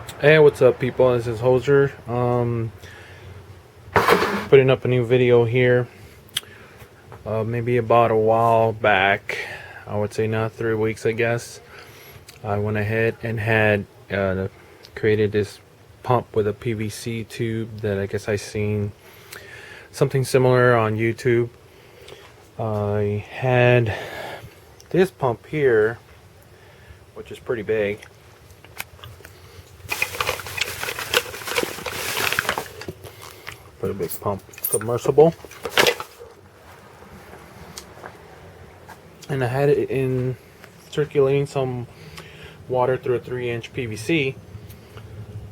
Hey, what's up, people? This is Hoser. Putting up a new video here. Maybe about a while back, I would say now 3 weeks, I guess. I went ahead and had created this pump with a PVC tube that I guess I seen something similar on YouTube. I had this pump here, which is pretty big. Pretty big pump, submersible, and I had it in circulating some water through a 3-inch PVC,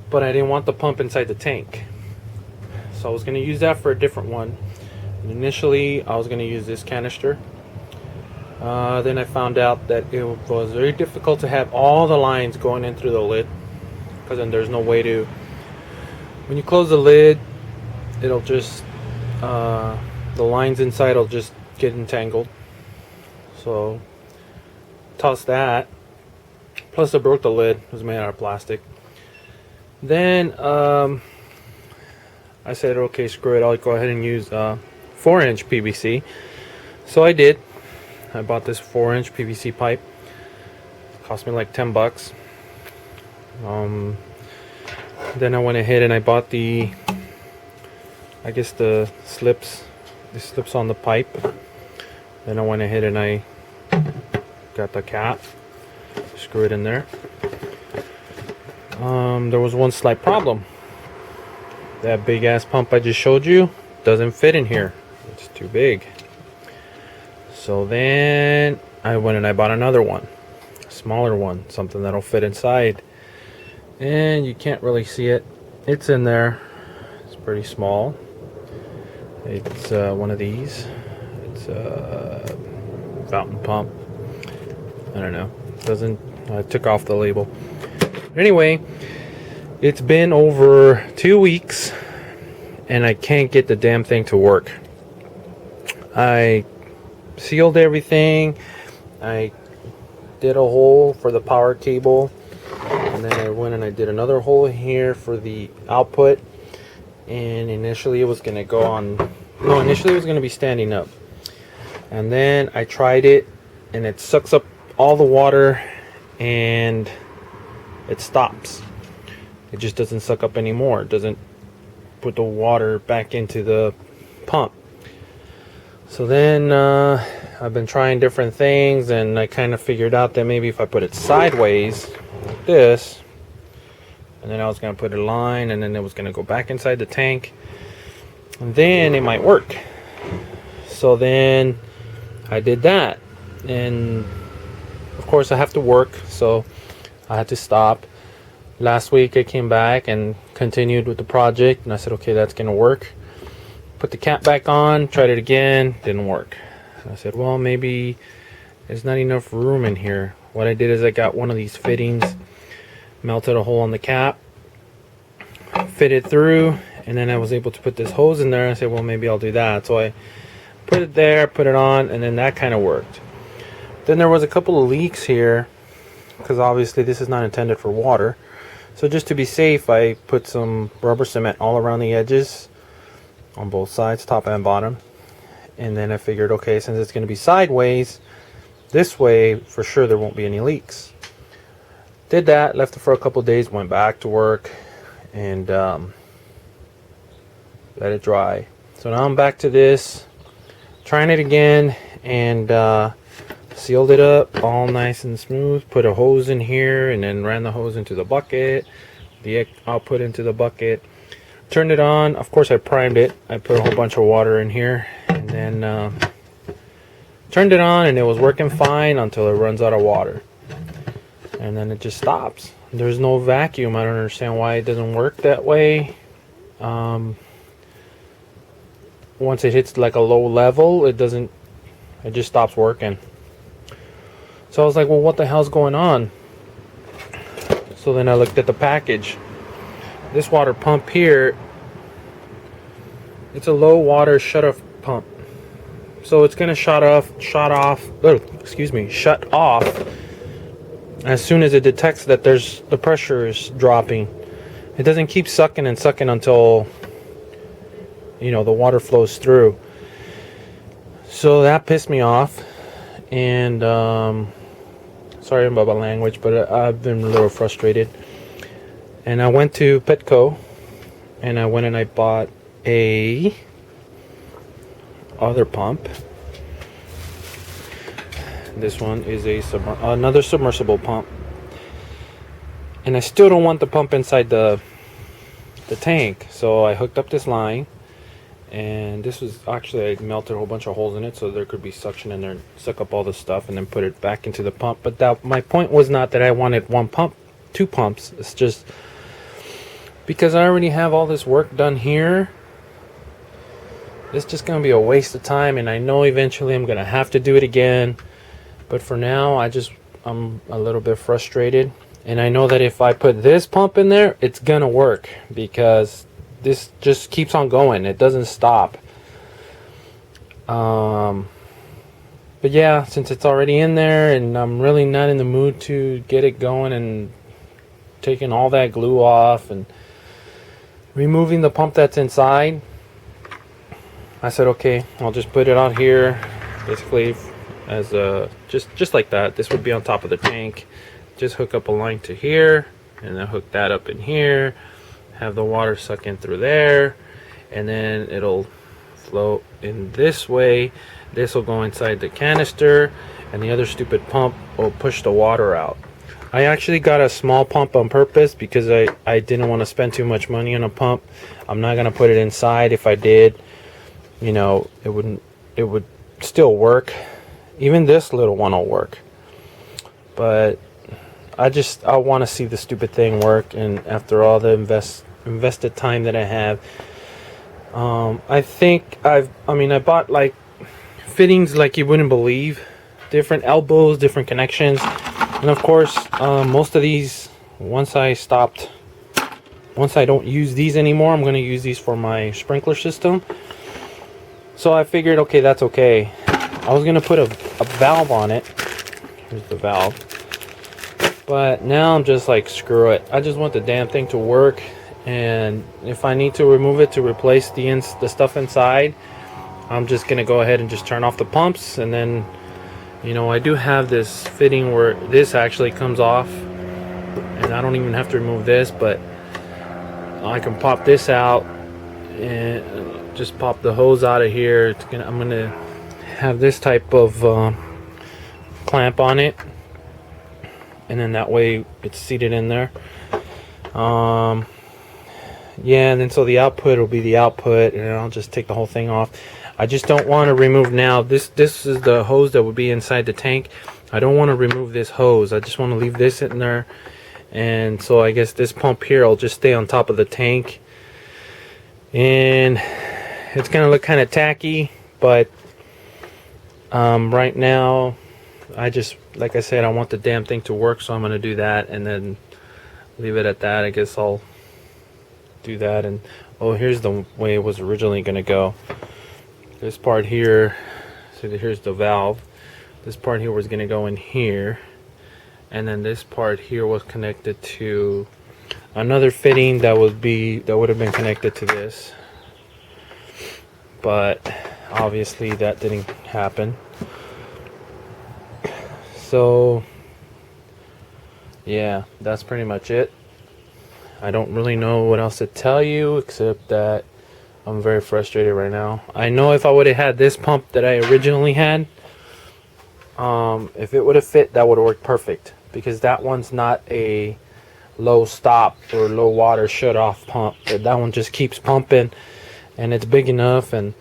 but I didn't want the pump inside the tank, so I was going to use that for a different one. And initially I was going to use this canister. Then I found out that it was very difficult to have all the lines going in through the lid, because then there's no way to, when you close the lid, it'll just the lines inside will just get entangled. So toss that. Plus I broke the lid. It was made out of plastic. Then I said, okay, screw it, I'll go ahead and use 4-inch PVC. So I did. I bought this 4-inch PVC pipe. It cost me like $10. Then I went ahead and I bought the slips on the pipe. Then I went ahead and I got the cap, screw it in there. There was one slight problem. That big ass pump I just showed you doesn't fit in here. It's too big. So then I went and I bought another one, a smaller one, something that'll fit inside. And you can't really see it. It's in there. It's pretty small. It's one of these. It's a fountain pump. I don't know. Doesn't. I took off the label. But anyway, it's been over 2 weeks, and I can't get the damn thing to work. I sealed everything. I did a hole for the power cable, and then I went and I did another hole here for the output. And initially it was going to go on, no, initially it was going to be standing up. And then I tried it, and it sucks up all the water and it stops. It just doesn't suck up anymore. It doesn't put the water back into the pump. So then I've been trying different things, and I kind of figured out that maybe if I put it sideways like this, and then I was going to put a line, and then it was going to go back inside the tank, and then it might work. So then I did that, and of course I have to work, so I had to stop. Last week I came back and continued with the project, and I said, okay, that's going to work. Put the cap back on, tried it again, didn't work. I said, well, maybe there's not enough room in here. What I did is I got one of these fittings, melted a hole on the cap, fit it through, and then I was able to put this hose in there. I said, well, maybe I'll do that. So I put it there, put it on, and then that kind of worked. Then there was a couple of leaks here, because obviously this is not intended for water. So just to be safe, I put some rubber cement all around the edges on both sides, top and bottom. And then I figured, okay, since it's going to be sideways, this way for sure there won't be any leaks. Did that, left it for a couple days, went back to work, and let it dry. So now I'm back to this, trying it again, and sealed it up all nice and smooth. Put a hose in here, and then ran the hose into the bucket, the output into the bucket. Turned it on. Of course I primed it. I put a whole bunch of water in here, and then turned it on, and it was working fine until it runs out of water. And then it just stops. There's no vacuum. I don't understand why it doesn't work that way. Once it hits like a low level, it just stops working. So I was like, well, what the hell's going on? So then I looked at the package. This water pump here, it's a low water shut off pump. So it's gonna shut off as soon as it detects that the pressure is dropping. it doesn't keep sucking and sucking until, you know, the water flows through. So that pissed me off, and sorry about my language, but I've been a little frustrated. And I went to Petco, and I went and I bought a other pump. This one is another submersible pump, and I still don't want the pump inside the tank. So I hooked up this line, and this was actually, I melted a whole bunch of holes in it so there could be suction in there and suck up all the stuff and then put it back into the pump. But that, my point was not that I wanted one pump, two pumps. It's just because I already have all this work done here. It's just gonna be a waste of time, and I know eventually I'm gonna have to do it again. But for now, I'm a little bit frustrated, and I know that if I put this pump in there, it's gonna work, because this just keeps on going. It doesn't stop. But yeah, since it's already in there, and I'm really not in the mood to get it going and taking all that glue off and removing the pump that's inside, I said, okay, I'll just put it out here, basically as a just like that. This would be on top of the tank. Just hook up a line to here, and then hook that up in here, have the water suck in through there, and then it'll flow in this way. This will go inside the canister, and the other stupid pump will push the water out. I actually got a small pump on purpose because I didn't want to spend too much money on a pump. I'm not gonna put it inside. If I did, you know, it would still work. Even this little one will work, but I want to see the stupid thing work. And after all the invested time that I have, I think I bought like fittings like you wouldn't believe, different elbows, different connections, and of course most of these, once I don't use these anymore, I'm going to use these for my sprinkler system. So I figured, okay, that's okay. I was going to put a valve on it. Here's the valve. But now I'm just like, screw it. I just want the damn thing to work. And if I need to remove it to replace the stuff inside, I'm just going to go ahead and just turn off the pumps. And then, you know, I do have this fitting where this actually comes off. And I don't even have to remove this, but I can pop this out and just pop the hose out of here. I'm going to have this type of clamp on it, and then that way it's seated in there. Yeah, and then so the output will be the output, and I'll just take the whole thing off. I just don't want to remove now. This is the hose that would be inside the tank. I don't want to remove this hose. I just want to leave this in there. And so I guess this pump here will just stay on top of the tank, and it's gonna look kind of tacky, but right now I just, like I said, I want the damn thing to work, so I'm gonna do that and then leave it at that. I guess I'll do that. And oh, here's the way it was originally gonna go. This part here, so here's the valve. This part here was gonna go in here, and then this part here was connected to another fitting that would have been connected to this, but obviously that didn't happen. So yeah, that's pretty much it. I don't really know what else to tell you except that I'm very frustrated right now. I know if I would have had this pump that I originally had, if it would have fit, that would have worked perfect, because that one's not a low stop or low water shut off pump. That one just keeps pumping, and it's big enough. And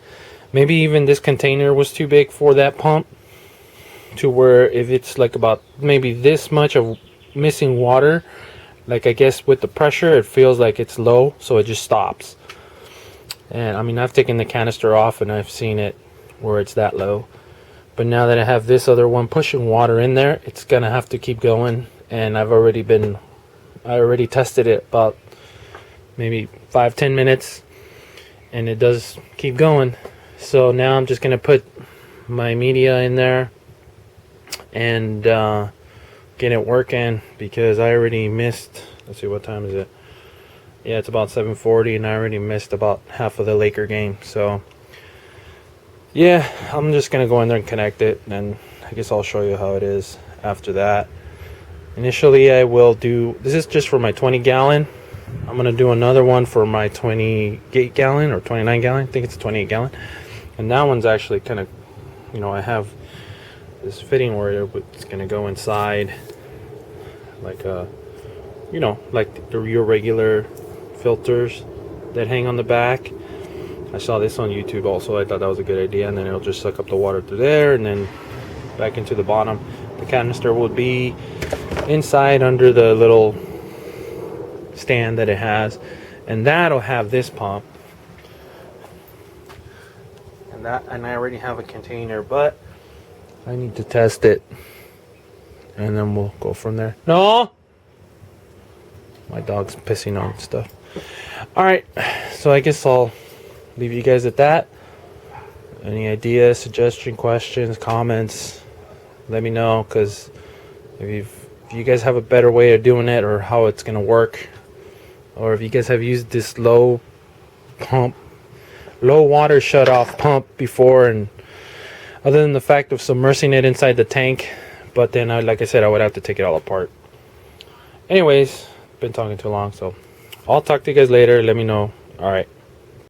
maybe even this container was too big for that pump, to where if it's like about maybe this much of missing water, like I guess with the pressure it feels like it's low, so it just stops. And I mean, I've taken the canister off and I've seen it where it's that low, but now that I have this other one pushing water in there, it's gonna have to keep going. And I already tested it about maybe 5-10 minutes, and it does keep going. So now I'm just gonna put my media in there and get it working, because I already missed, let's see, what time is it? Yeah, it's about 7:40, and I already missed about half of the Laker game. So yeah, I'm just gonna go in there and connect it, and I guess I'll show you how it is after that. Initially, I will do, this is just for my 20-gallon. I'm gonna do another one for my 28-gallon or 29-gallon. I think it's a 28-gallon. And that one's actually kind of, you know, I have this fitting where it's gonna go inside, like a, you know, like your regular filters that hang on the back. I saw this on YouTube also. I thought that was a good idea, and then it'll just suck up the water through there and then back into the bottom. The canister would be inside under the little stand that it has, and that'll have this pump, and I already have a container, but I need to test it, and then we'll go from there. No, my dog's pissing on stuff. All right, so I guess I'll leave you guys at that. Any ideas, suggestion, questions, comments, let me know, because if you guys have a better way of doing it or how it's gonna work, or if you guys have used this low water shut off pump before, and other than the fact of submersing it inside the tank, but then like I said, I would have to take it all apart. Anyways, been talking too long, so I'll talk to you guys later. Let me know. All right.